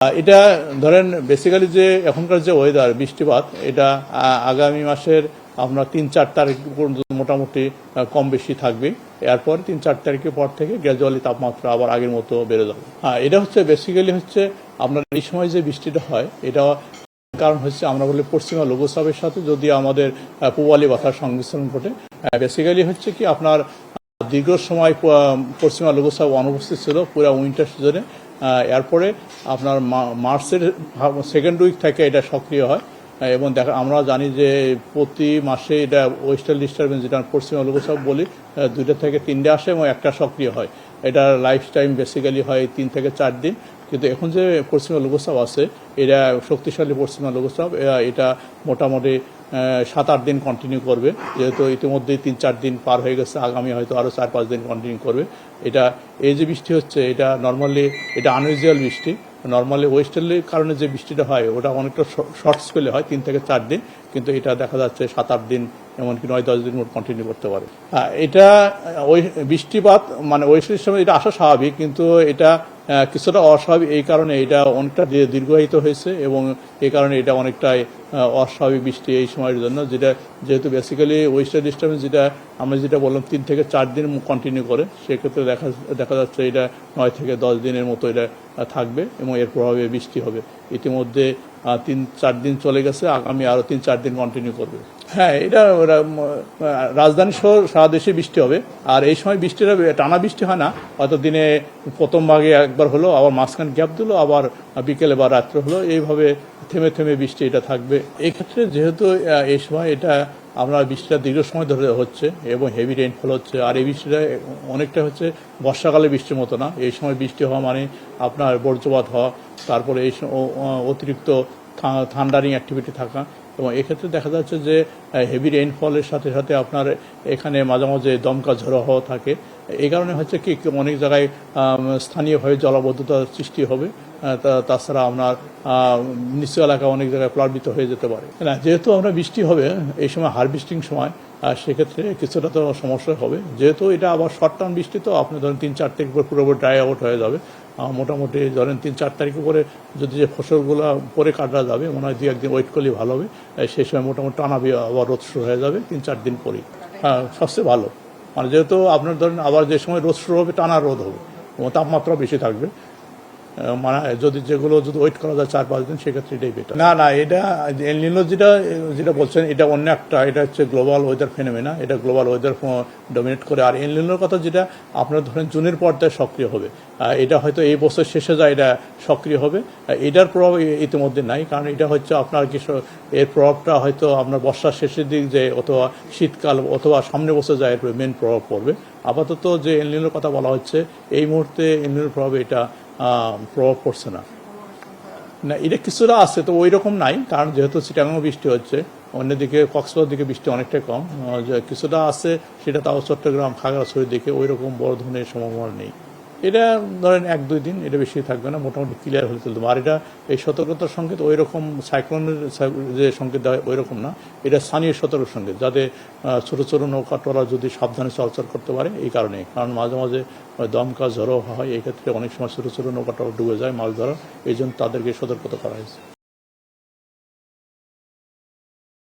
এটা ধরেন বেসিক্যালি যে এখনকার যে ওয়েদার বৃষ্টিপাত এটা আগামী মাসের আপনার ৩-৪ তারিখ পর্যন্ত মোটামুটি কম বেশি থাকবে। এরপর ৩-৪ তারিখের পর থেকে গ্র্যাজুয়ালি তাপমাত্রা আবার আগের মতো বেড়ে যাবে। এটা হচ্ছে বেসিক্যালি হচ্ছে আপনার এই সময় যে বৃষ্টিটা হয় এটা কারণ হচ্ছে আমরা বলি পশ্চিমা লঘুচাপের সাথে যদি আমাদের পূবালি বাতার সংমিশ্রণ ঘটে। বেসিক্যালি হচ্ছে কি আপনার দীর্ঘ সময় পশ্চিমা লঘুচাপ অনুপস্থিত ছিল পুরো উইন্টার সিজনে। এরপরে আপনার মার্চের সেকেন্ড উইক থেকে এটা সক্রিয় হয় এবং আমরা জানি যে প্রতি মাসে এটা ওয়েস্টার্ন ডিস্টারবেন্স যেটা পশ্চিমা লঘুচাপ বলি 2টা থেকে 3টে আসে এবং একটা সক্রিয় হয়। এটার লাইফ টাইম বেসিক্যালি হয় 3 থেকে 4 দিন। কিন্তু এখন যে পশ্চিমা লঘুচাপ আছে এটা শক্তিশালী পশ্চিমা লঘুচাপ, এটা মোটামুটি 7-8 দিন কন্টিনিউ করবে। যেহেতু ইতিমধ্যেই 3-4 দিন পার হয়ে গেছে, আগামী হয়তো আরও 4-5 দিন কন্টিনিউ করবে। এটা এই যে বৃষ্টি হচ্ছে এটা নর্মালি এটা আনইউজুয়াল বৃষ্টি। নর্মালি ওয়েস্টার্নের কারণে যে বৃষ্টিটা হয় ওটা অনেকটা শর্ট স্কেলে হয় 3 থেকে 4 দিন, কিন্তু এটা দেখা যাচ্ছে 7-8 দিন এমনকি 9-10 দিন মতো কন্টিনিউ করতে পারে। এটা ওই বৃষ্টিপাত মানে ওয়েস্টার্নের সময় এটা আসা স্বাভাবিক, কিন্তু এটা কিছুটা অস্বাভাবিক এই কারণে এটা অনেকটা দীর্ঘায়িত হয়েছে এবং এই কারণে এটা অনেকটাই অস্বাভাবিক বৃষ্টি এই সময়ের জন্য। যেটা যেহেতু বেসিক্যালি ওয়েস্টার্ন ডিস্টার্বেন্স যেটা আমরা যেটা বললাম 3 থেকে 4 দিন কন্টিনিউ করে, সেক্ষেত্রে দেখা যাচ্ছে এটা 9 থেকে 10 দিনের মতো এটা থাকবে এবং এর প্রভাবে বৃষ্টি হবে। ইতিমধ্যে 3-4 দিন চলে গেছে, আগামী আরও 3-4 দিন কন্টিনিউ করবে। হ্যাঁ, এটা রাজধানী সহ সারা দেশে বৃষ্টি হবে। আর এই সময় বৃষ্টিটা টানা বৃষ্টি হয় না, হয়তো দিনে প্রথম ভাগে একবার হলো, আবার মাঝখানে গ্যাপ দিল, আবার বিকেলে বা রাত্রে হলো, এইভাবে থেমে থেমে বৃষ্টি এটা থাকবে। এই ক্ষেত্রে যেহেতু এই সময় এটা আমরা বৃষ্টিটা দীর্ঘ সময় ধরে হচ্ছে এবং হেভি রেইনফল হচ্ছে, আর এই বৃষ্টিটা অনেকটা হচ্ছে বর্ষাকালে বৃষ্টির মতো না। এই সময় বৃষ্টি হওয়া মানে আপনার বজ্রপাত হওয়া, তারপরে এই অতিরিক্ত থান্ডারিং অ্যাক্টিভিটি থাকা, এবং এক্ষেত্রে দেখা যাচ্ছে যে হেভি রেইনফলের সাথে সাথে আপনার এখানে মাঝে মাঝে দমকা ঝড়ো হওয়া থাকে। এই কারণে হচ্ছে কি অনেক জায়গায় স্থানীয়ভাবে জলাবদ্ধতার সৃষ্টি হবে। তাছাড়া আপনার নিচু এলাকা অনেক জায়গায় প্লাবিত হয়ে যেতে পারে। না, যেহেতু আমরা বৃষ্টি হবে এই সময় হারভেস্টিং সময়, সেক্ষেত্রে কিছুটা তো সমস্যা হবে। যেহেতু এটা আবার শর্ট টার্ম বৃষ্টি, তো আপনি ধরেন 3-4 তারিখ পরে পুরোপুরি ড্রাই আউট হয়ে যাবে। মোটামুটি ধরেন 3-4 তারিখে পরে যদি যে ফসলগুলো পরে কাটা যাবে মনে হয় 2-1 দিন ওয়েট করলে ভালো হবে। সেই সময় মোটামুটি টানা আবার রোদ শুরু হয়ে যাবে 3-4 দিন পরেই। সবচেয়ে ভালো মানে যেহেতু আপনার ধরেন আবার যে সময় রোদ শুরু হবে টানা রোদ হবে এবং তাপমাত্রা বেশি থাকবে। মানে যেগুলো যদি ওয়েট করা যায় 4-5 দিন, সেক্ষেত্রে এটাই বেটার। না, এটা এল নিনো যেটা বলছেন এটা অন্য একটা, এটা হচ্ছে গ্লোবাল ওয়েদার ফেনোমেনা, এটা গ্লোবাল ওয়েদার ডমিনেট করে। আর এল নিনোর কথা যেটা আপনার ধরেন জুনের পর্যায়ে সক্রিয় হবে, এটা হয়তো এই বছর শেষে যায় এটা সক্রিয় হবে। এটার প্রভাব ইতিমধ্যে নাই, কারণ এটা হচ্ছে আপনার এর প্রভাবটা হয়তো আপনার বর্ষার শেষের দিক যে অথবা শীতকাল অথবা সামনে বছর যায় এর মেন প্রভাব পড়বে। আপাতত যে এল নিনোর কথা বলা হচ্ছে এই মুহূর্তে এল নিনোর প্রভাবে এটা প্রভাব পড়ছে না। এটা কিছুটা আছে, তো ওই রকম নাই, কারণ যেহেতু চিটাগাংয়ে বৃষ্টি হচ্ছে, অন্যদিকে কক্সবাজার দিকে বৃষ্টি অনেকটাই কম। কিছুটা আছে, সেটা তাও চট্টগ্রাম খাগড়াছড়ির দিকে ওই রকম বড় ধরনের সম্ভাবনা নেই। এটা ধরেন 1-2 দিন, এটা বেশি থাকবে না, মোটামুটি ক্লিয়ার হলে চলতে। আর এটা এই সতর্কতার সংকেত ওই রকম সাইক্লোনের যে সংকেত দেওয়া ওই রকম না, এটা স্থানীয় সতর্ক সংকেত, যাতে ছোটো ছোটো নৌকাটোরা যদি সাবধানে চলাচল করতে পারে। এই কারণে, কারণ মাঝে মাঝে দমকা ঝড়ো হয়, এই ক্ষেত্রে অনেক সময় ছোটো ছোটো নৌকাটোরা ডুবে যায় মাছ ধরা, এই জন্য তাদেরকে সতর্কতা করা হয়েছে।